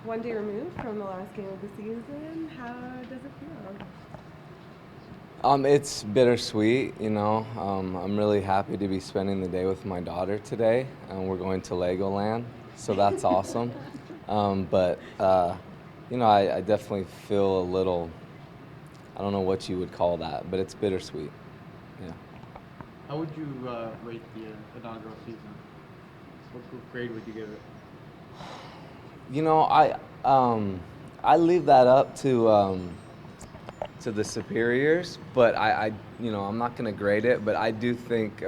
One day removed from the last game of the season, how does it feel? It's bittersweet, you know. I'm really happy to be spending the day with my daughter today. We're going to Legoland, so that's awesome. But I definitely feel a little, I don't know what you would call that, but it's bittersweet. Yeah. How would you rate the inaugural season? What grade would you give it? You know, I leave that up to the superiors, but I'm not going to grade it, but I do think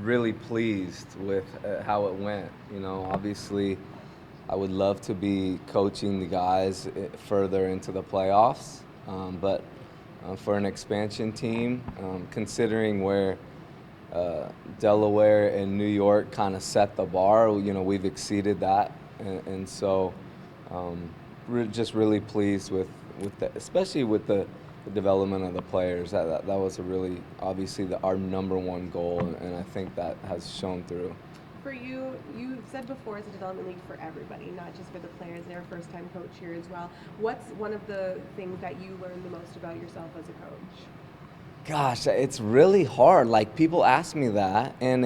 really pleased with how it went. You know, obviously, I would love to be coaching the guys further into the playoffs, but for an expansion team, considering where Delaware and New York kind of set the bar, you know, we've exceeded that, and so we're just really pleased with the, especially with the development of the players. That was a really obviously our number one goal, and I think that has shown through. For you, you said before it's a development league for everybody, not just for the players. They're a first-time coach here as well. What's one of the things that you learned the most about yourself as a coach? Gosh, it's really hard. Like people ask me that, and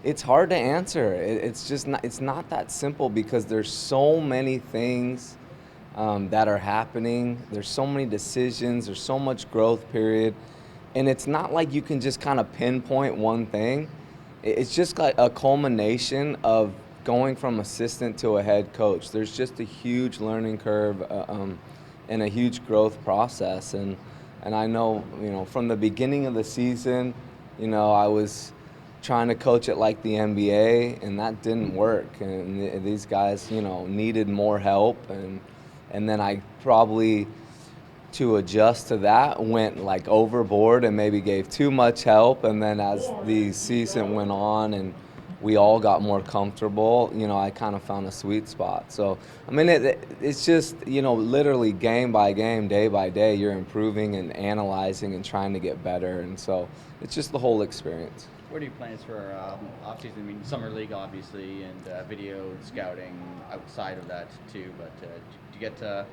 it's hard to answer. It's just not. It's not that simple because there's so many things that are happening. There's so many decisions. There's so much growth period, and it's not like you can just kind of pinpoint one thing. It's just like a culmination of going from assistant to a head coach. There's just a huge learning curve and a huge growth process, and I know, you know, from the beginning of the season, you know, I was trying to coach it like the NBA, and that didn't work. And these guys, you know, needed more help, and then I probably, to adjust to that, went like overboard and maybe gave too much help. And then as the season went on and we all got more comfortable, you know, I kind of found a sweet spot. So, I mean, it's just, you know, literally game by game, day by day, you're improving and analyzing and trying to get better. And so it's just the whole experience. What are your plans for offseason? I mean, summer league obviously, and video scouting outside of that too. But do you get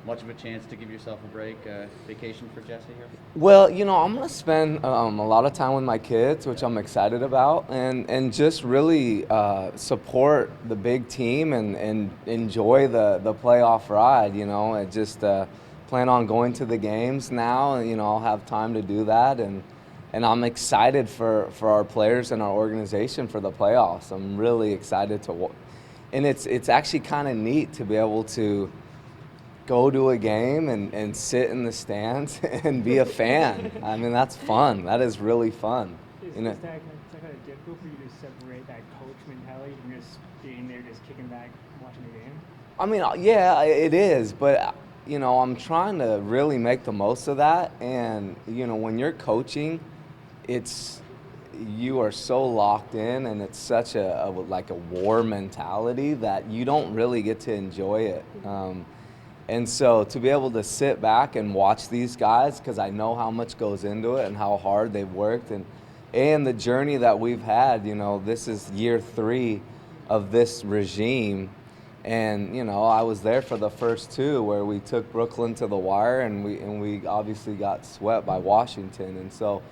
much of a chance to give yourself a break, vacation for Jesse here? Well, you know, I'm gonna spend a lot of time with my kids, which I'm excited about, and just really support the big team and enjoy the playoff ride. You know, and just plan on going to the games now. And, you know, I'll have time to do that, and I'm excited for our players and our organization for the playoffs. I'm really excited and it's actually kind of neat to be able to go to a game and sit in the stands and be a fan. I mean, that's fun. That is really fun. Is, You know, is that kind of difficult for you to separate that coach mentality from just being there, just kicking back, watching the game? I mean, yeah, it is, but you know, I'm trying to really make the most of that. And you know, when you're coaching, it's you are so locked in, and it's such a like a war mentality that you don't really get to enjoy it. And so to be able to sit back and watch these guys, because I know how much goes into it and how hard they've worked, and the journey that we've had. You know, this is year 3 of this regime, and you know, I was there for the first 2 where we took Brooklyn to the wire, and we obviously got swept by Washington. And so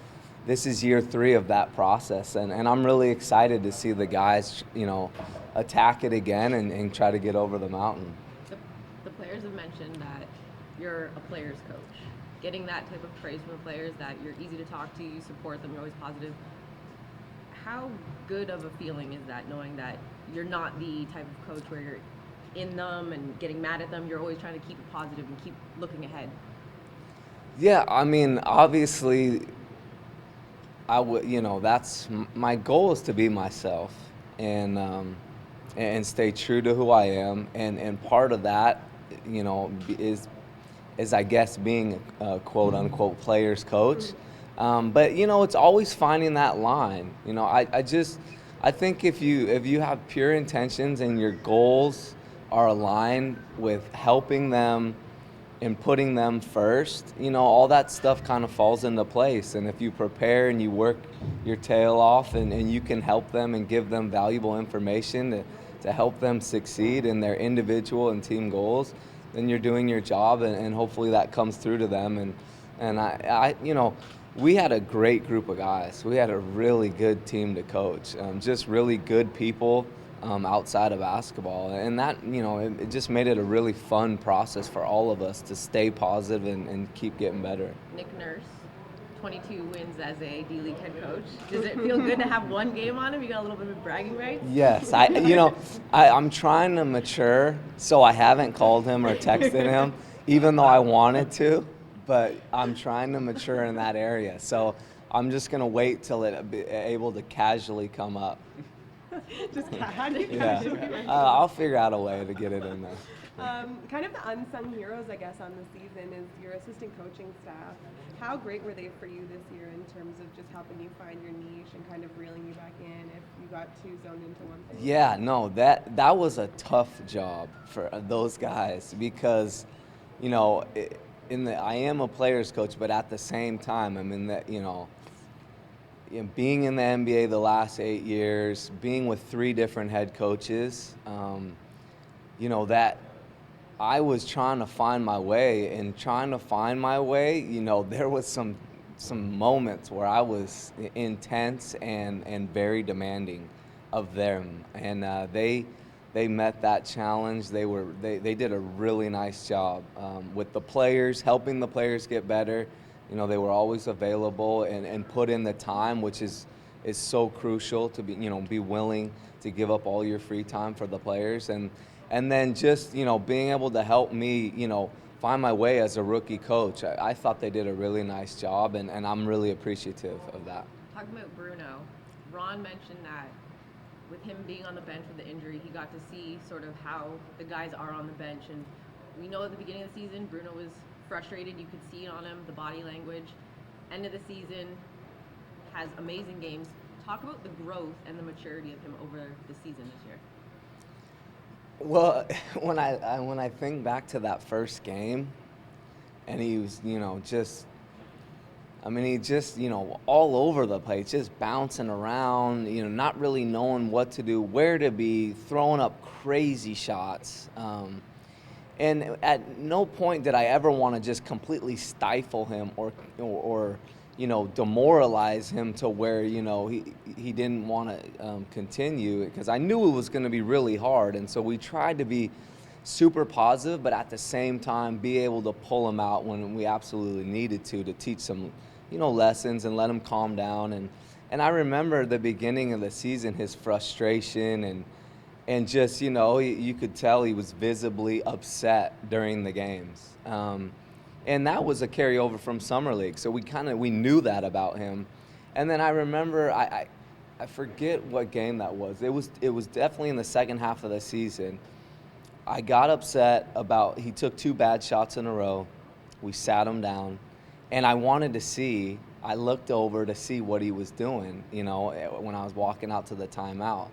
this is year 3 of that process, and I'm really excited to see the guys, you know, attack it again and try to get over the mountain. the, the players have mentioned that you're a player's coach. Getting that type of praise from the players, that you're easy to talk to, you support them, you're always positive. How good of a feeling is that, knowing that you're not the type of coach where you're in them and getting mad at them? You're always trying to keep it positive and keep looking ahead. Yeah, I mean, obviously, I would, you know, my goal is to be myself, and stay true to who I am, and part of that, you know, is I guess being a quote unquote players coach. But you know, it's always finding that line. You know, I think if you have pure intentions and your goals are aligned with helping them and putting them first, you know, all that stuff kind of falls into place. And if you prepare and you work your tail off, and you can help them and give them valuable information to help them succeed in their individual and team goals, then you're doing your job, and hopefully that comes through to them. And we had a great group of guys. We had a really good team to coach, just really good people outside of basketball. And that, it just made it a really fun process for all of us to stay positive and keep getting better. Nick Nurse, 22 wins as a D-League head coach. Does it feel good to have one game on him? You got a little bit of bragging rights? Yes, I'm trying to mature, so I haven't called him or texted him, even though I wanted to, but I'm trying to mature in that area. So I'm just going to wait till it be able to casually come up. Just casually. Yeah, I'll figure out a way to get it in there. Kind of the unsung heroes, I guess, on the season is your assistant coaching staff. How great were they for you this year in terms of just helping you find your niche and kind of reeling you back in if you got too zoned into one thing? Yeah, no, that was a tough job for those guys because, I am a player's coach, but at the same time, I'm in that, being in the NBA the last 8 years, being with 3 different head coaches, that I was trying to find my way, and trying to find my way, there was some moments where I was intense and very demanding of them, and they met that challenge. They did a really nice job with the players, helping the players get better. They were always available and put in the time, which is so crucial to be willing to give up all your free time for the players, and then just being able to help me find my way as a rookie coach. I thought they did a really nice job, and I'm really appreciative of that. Talking about Bruno, Ron mentioned that with him being on the bench with the injury, he got to see sort of how the guys are on the bench. And we know at the beginning of the season, Bruno was frustrated. You could see it on him, the body language. End of the season, has amazing games. Talk about the growth and the maturity of him over the season this year. Well, when I think back to that first game, and he was, he just, all over the place, just bouncing around, not really knowing what to do, where to be, throwing up crazy shots. And at no point did I ever want to just completely stifle him or demoralize him to where, he didn't want to continue, because I knew it was going to be really hard. And so we tried to be super positive, but at the same time be able to pull him out when we absolutely needed to teach some, lessons and let him calm down. And I remember the beginning of the season, his frustration and just, you could tell he was visibly upset during the games. And that was a carryover from Summer League. So we knew that about him. And then I remember, I forget what game that was. It was definitely in the second half of the season. I got upset about, he took 2 bad shots in a row. We sat him down. And I looked over to see what he was doing, when I was walking out to the timeout.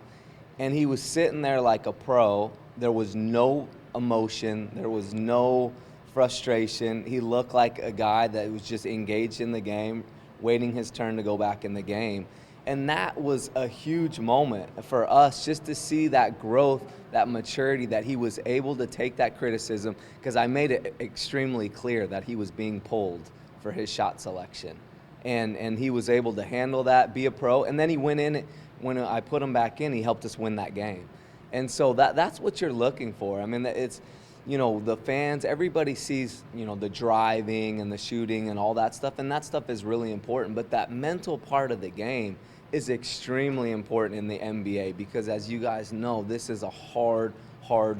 And he was sitting there like a pro. There was no emotion. There was no frustration. He looked like a guy that was just engaged in the game, waiting his turn to go back in the game. And that was a huge moment for us, just to see that growth, that maturity, that he was able to take that criticism, because I made it extremely clear that he was being pulled for his shot selection. And he was able to handle that, be a pro, and then he went in. When I put him back in, he helped us win that game. And so that's what you're looking for. I mean, it's, the fans, everybody sees, the driving and the shooting and all that stuff, and that stuff is really important. But that mental part of the game is extremely important in the NBA, because as you guys know, this is a hard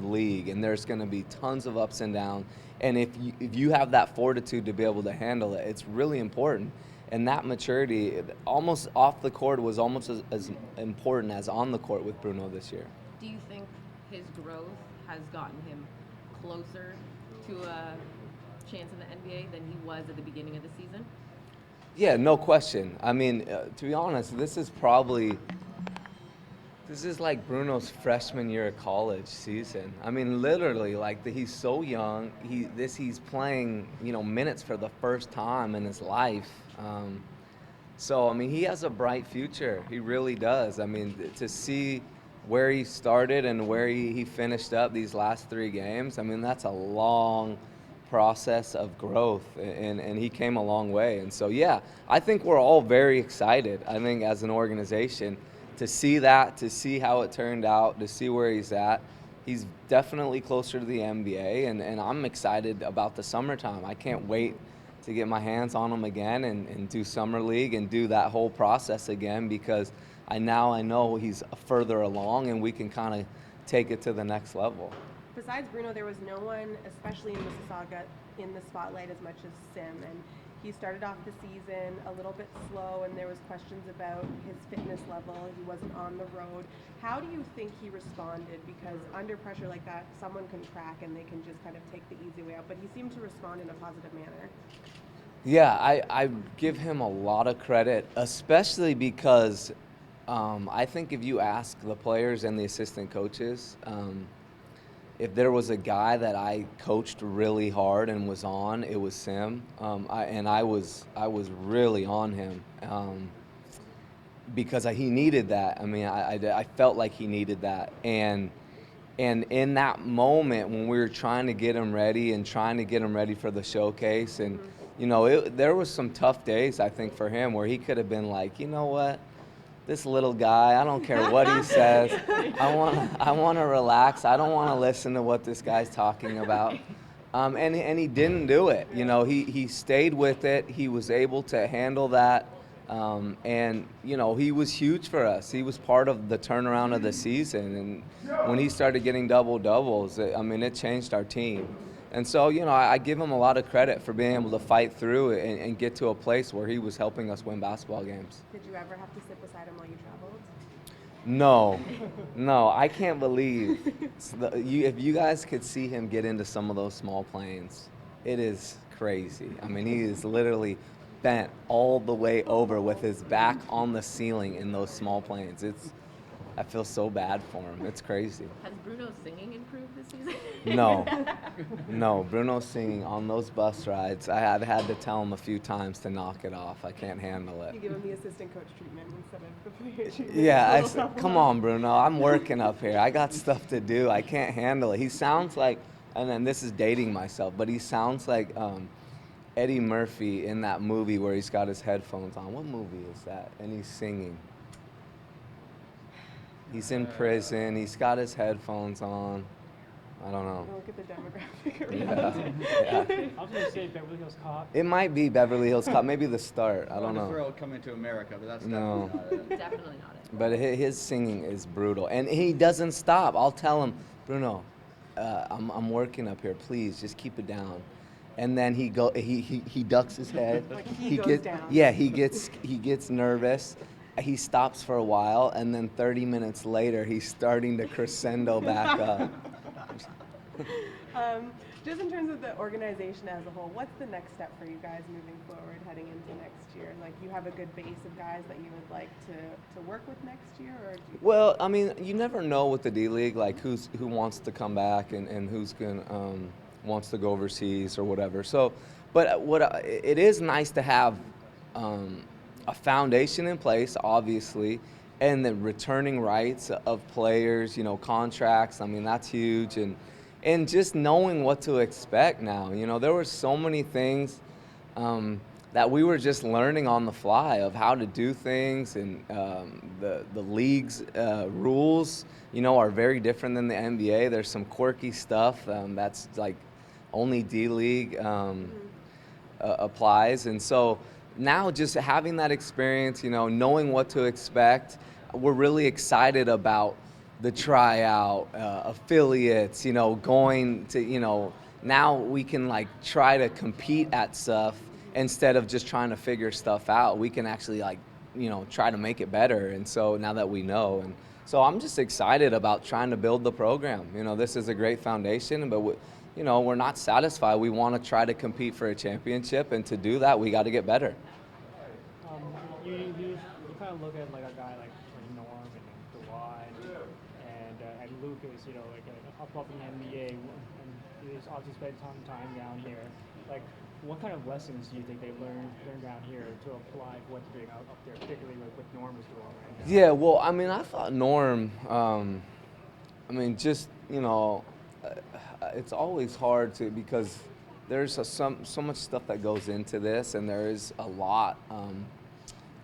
league, and there's going to be tons of ups and downs. And if you have that fortitude to be able to handle it, it's really important. And that maturity, almost off the court, was almost as important as on the court with Bruno this year. Do you think his growth has gotten him closer to a chance in the NBA than he was at the beginning of the season? Yeah, no question. I mean, to be honest, this is like Bruno's freshman year of college season. I mean, literally, he's so young. He's playing, minutes for the first time in his life. So, I mean, he has a bright future. He really does. I mean, to see where he started and where he finished up these last 3 games, I mean, that's a long process of growth, and he came a long way. And so, yeah, I think we're all very excited, I think, as an organization, to see that, to see how it turned out, to see where he's at. He's definitely closer to the NBA, and I'm excited about the summertime. I can't wait to get my hands on him again and do summer league and do that whole process again, because I know he's further along and we can kind of take it to the next level. Besides Bruno, there was no one, especially in Mississauga, in the spotlight as much as Sim. And he started off the season a little bit slow, and there was questions about his fitness level. He wasn't on the road. How do you think he responded? Because under pressure like that, someone can crack and they can just kind of take the easy way out. But he seemed to respond in a positive manner. Yeah, I give him a lot of credit, especially because I think if you ask the players and the assistant coaches, if there was a guy that I coached really hard and was on, it was Sim. I was really on him because he needed that. I mean, I felt like he needed that. And in that moment when we were trying to get him ready and trying to get him ready for the showcase, and there was some tough days, I think, for him where he could have been like, you know what, this little guy, I don't care what he says. I want to relax. I don't want to listen to what this guy's talking about. And he didn't do it. He stayed with it. He was able to handle that. And he was huge for us. He was part of the turnaround of the season. And when he started getting double-doubles, it changed our team. And so, I give him a lot of credit for being able to fight through it and get to a place where he was helping us win basketball games. Did you ever have to sit beside him while you traveled? No, I can't believe. If you guys could see him get into some of those small planes, it is crazy. I mean, he is literally bent all the way over with his back on the ceiling in those small planes. I feel so bad for him. It's crazy. Has Bruno's singing improved this season? No, Bruno's singing on those bus rides. I've had to tell him a few times to knock it off. I can't handle it. You give him the assistant coach treatment instead of the player treatment. Yeah, I said, come on, Bruno. I'm working up here. I got stuff to do. I can't handle it. He sounds like, and then this is dating myself, but he sounds like Eddie Murphy in that movie where he's got his headphones on. What movie is that? And he's singing. He's in prison. He's got his headphones on. I don't know. Look at the demographic around. Yeah. I was going to say Beverly Hills Cop. It might be Beverly Hills Cop. Maybe the start. I don't know. World Coming to America, but that's No. definitely not it. Definitely not it. But his singing is brutal, and he doesn't stop. I'll tell him, Bruno, I'm working up here. Please, just keep it down. And then he ducks his head. Like he goes down. Yeah, he gets nervous. He stops for a while, and then 30 minutes later, he's starting to crescendo back up. Just in terms of the organization as a whole, what's the next step for you guys moving forward, heading into next year? Like, you have a good base of guys that you would like to work with next year, or? Well, I mean, you never know with the D League, like who wants to come back and who's wants to go overseas or whatever. So, but it is nice to have a foundation in place, obviously, and the returning rights of players, contracts. I mean, that's huge, and just knowing what to expect now. There were so many things that we were just learning on the fly of how to do things, and the league's rules, are very different than the NBA. There's some quirky stuff that's like only D League applies, and so now just having that experience, knowing what to expect, we're really excited about the tryout, affiliates, going to, now we can like try to compete at stuff instead of just trying to figure stuff out. We can actually try to make it better. And so now that we know, and so I'm just excited about trying to build the program. This is a great foundation, but we're not satisfied. We want to try to compete for a championship, and to do that, we got to get better. You kind of look at like a guy like Norm and Kawhi and Lucas, like up in the NBA, and They obviously spent some time down here. Like, what kind of lessons do you think they learned down here to apply to what they're doing up there, particularly with what Norm is doing right now? Yeah, well, I mean, I thought Norm, I mean, just, it's always hard to, because there's so much stuff that goes into this, and there is a lot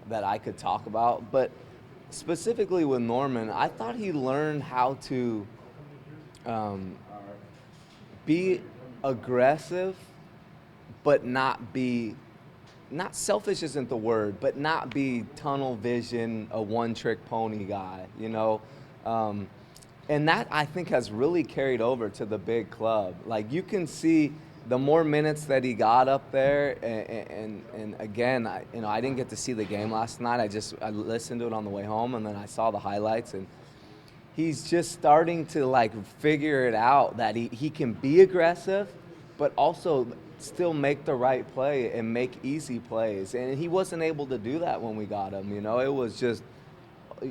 that I could talk about. But specifically with Norman, I thought he learned how to be aggressive, but not selfish isn't the word, but not be tunnel vision, a one-trick pony guy, and that I think has really carried over to the big club. Like, you can see the more minutes that he got up there, and again, I didn't get to see the game last night. I listened to it on the way home, and then I saw the highlights, and he's just starting to like figure it out that he can be aggressive, but also still make the right play and make easy plays. And he wasn't able to do that when we got him. It was just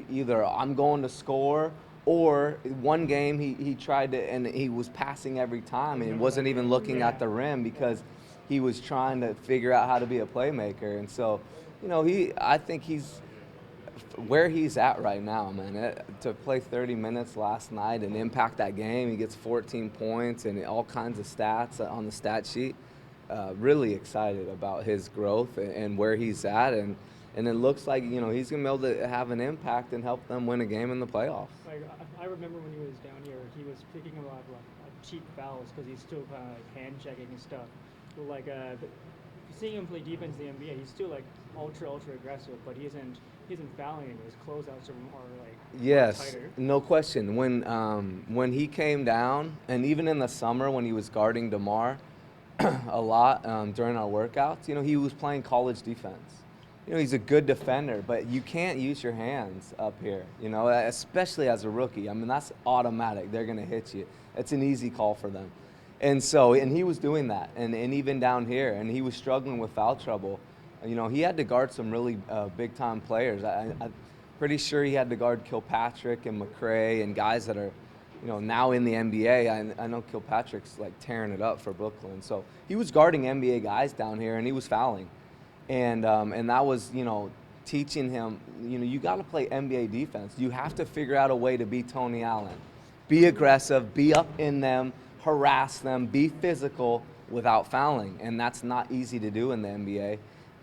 either I'm going to score, or one game he tried to, and he was passing every time and wasn't even looking at the rim because he was trying to figure out how to be a playmaker. And so, I think he's where he's at right now, man. To play 30 minutes last night and impact that game, he gets 14 points and all kinds of stats on the stat sheet. Really excited about his growth and where he's at, and it looks like he's gonna be able to have an impact and help them win a game in the playoffs. Like, I remember when he was down here, he was picking a lot of like cheap fouls because he's still kind of like hand checking and stuff. But like, seeing him play defense in the NBA, he's still like ultra aggressive, but he isn't fouling and his closeouts are like Yes, tighter. no question. When he came down, and even in the summer when he was guarding DeMar a lot during our workouts, he was playing college defense. He's a good defender, but you can't use your hands up here, especially as a rookie. I mean, that's automatic. They're going to hit you. It's an easy call for them. And he was doing that, and even down here, and he was struggling with foul trouble. He had to guard some really big-time players. I'm pretty sure he had to guard Kilpatrick and McRae and guys that are, now in the NBA. I know Kilpatrick's like tearing it up for Brooklyn. So he was guarding NBA guys down here, and he was fouling. And that was, teaching him, you got to play NBA defense. You have to figure out a way to beat Tony Allen. Be aggressive, be up in them, harass them, be physical without fouling. And that's not easy to do in the NBA.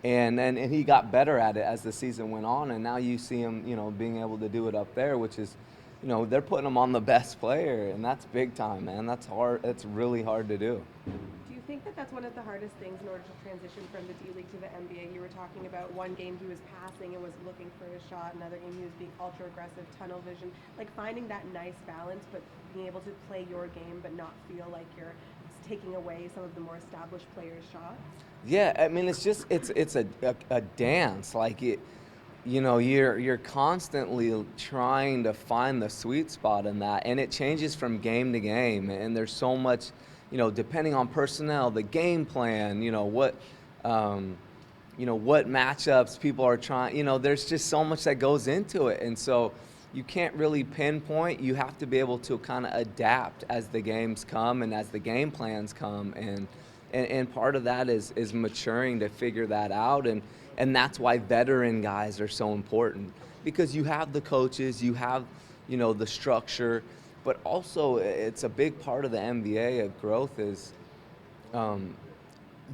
And he got better at it as the season went on. And now you see him, being able to do it up there, which is, they're putting him on the best player. And that's big time, man. That's hard. It's really hard to do. Do you think that that's one of the hardest things in order to transition from the D League to the NBA? You were talking about one game he was passing and was looking for a shot, another game he was being ultra aggressive, tunnel vision, like finding that nice balance, but being able to play your game but not feel like you're taking away some of the more established players' shots? Yeah, I mean, it's a dance. Like you're constantly trying to find the sweet spot in that, and it changes from game to game. And there's so much, depending on personnel, the game plan, what matchups people are trying. There's just so much that goes into it, and so you can't really pinpoint. You have to be able to kind of adapt as the games come and as the game plans come, and part of that is maturing to figure that out, and that's why veteran guys are so important, because you have the coaches, you have the structure, but also it's a big part of the NBA of growth is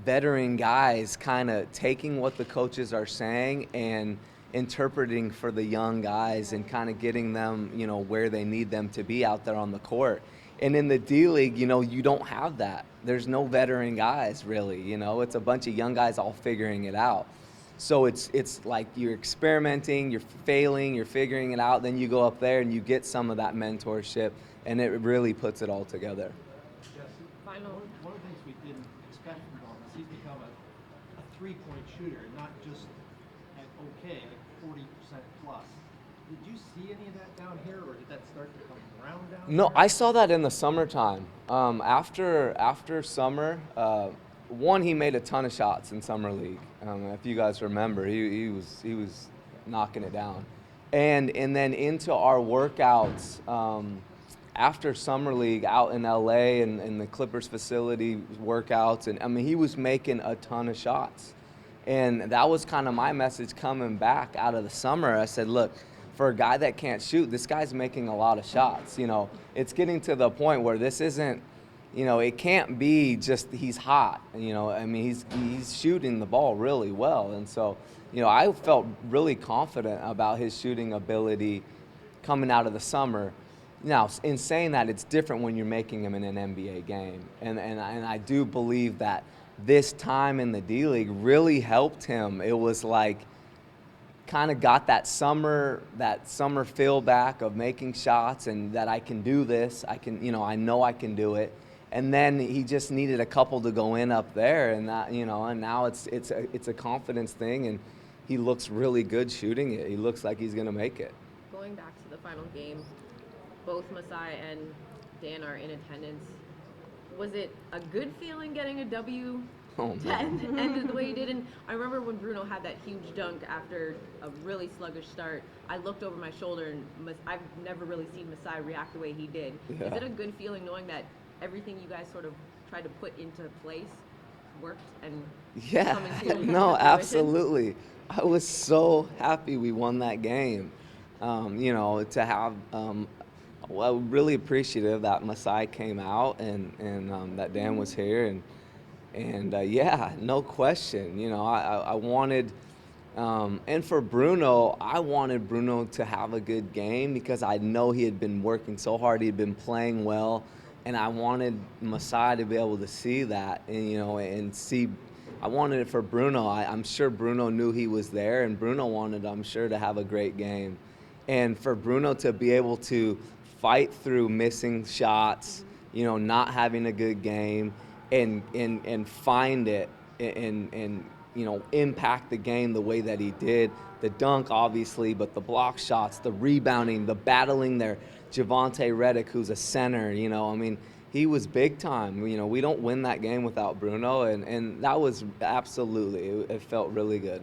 veteran guys kind of taking what the coaches are saying and interpreting for the young guys and kind of getting them, where they need them to be out there on the court. And in the D League, you don't have that. There's no veteran guys, really. It's a bunch of young guys all figuring it out. So it's like you're experimenting, you're failing, you're figuring it out. Then you go up there and you get some of that mentorship, and it really puts it all together. Final. One of the things we didn't expect from Norm is he's become a three-point shooter, not just at okay, like 40% plus. Did you see any of that down here, or did that start to come around down No, there? I saw that in the summertime. After summer, he made a ton of shots in summer league. If you guys remember, he was knocking it down, and then into our workouts after summer league out in LA and the Clippers facility workouts, and I mean he was making a ton of shots. And that was kind of my message coming back out of the summer. I said, look, for a guy that can't shoot, this guy's making a lot of shots. You know, it's getting to the point where this isn't, you know, it can't be just he's hot. You know, I mean, he's shooting the ball really well. And so, you know, I felt really confident about his shooting ability coming out of the summer. Now, in saying that, it's different when you're making him in an NBA game. And I do believe that this time in the D-League really helped him. It was like kind of got that summer feel back of making shots and that I can do this. I know I can do it. And then he just needed a couple to go in up there, and that, you know, and now it's a confidence thing, and he looks really good shooting it. He looks like he's going to make it. Going back to the final game, both Masai and Dan are in attendance. Was it a good feeling getting a W to end the way you did? And I remember when Bruno had that huge dunk after a really sluggish start, I looked over my shoulder, and I've never really seen Masai react the way he did. Yeah. Is it a good feeling knowing that everything you guys sort of tried to put into place worked and Yeah, coming to no, fruition? absolutely. I was so happy we won that game. You know, to have well, really appreciative that Masai came out and that Dan was here, and yeah, no question. You know, I wanted, and for Bruno, I wanted Bruno to have a good game because I know he had been working so hard, he had been playing well, and I wanted Masai to be able to see that, and you know, and see. I wanted it for Bruno. I'm sure Bruno knew he was there, and Bruno wanted, I'm sure, to have a great game, and for Bruno to be able to fight through missing shots, you know, not having a good game, and find it and you know, impact the game the way that he did. The dunk, obviously, but the block shots, the rebounding, the battling there. Javonte Redick, who's a center, you know, I mean, he was big time. You know, we don't win that game without Bruno, and that was absolutely, it felt really good.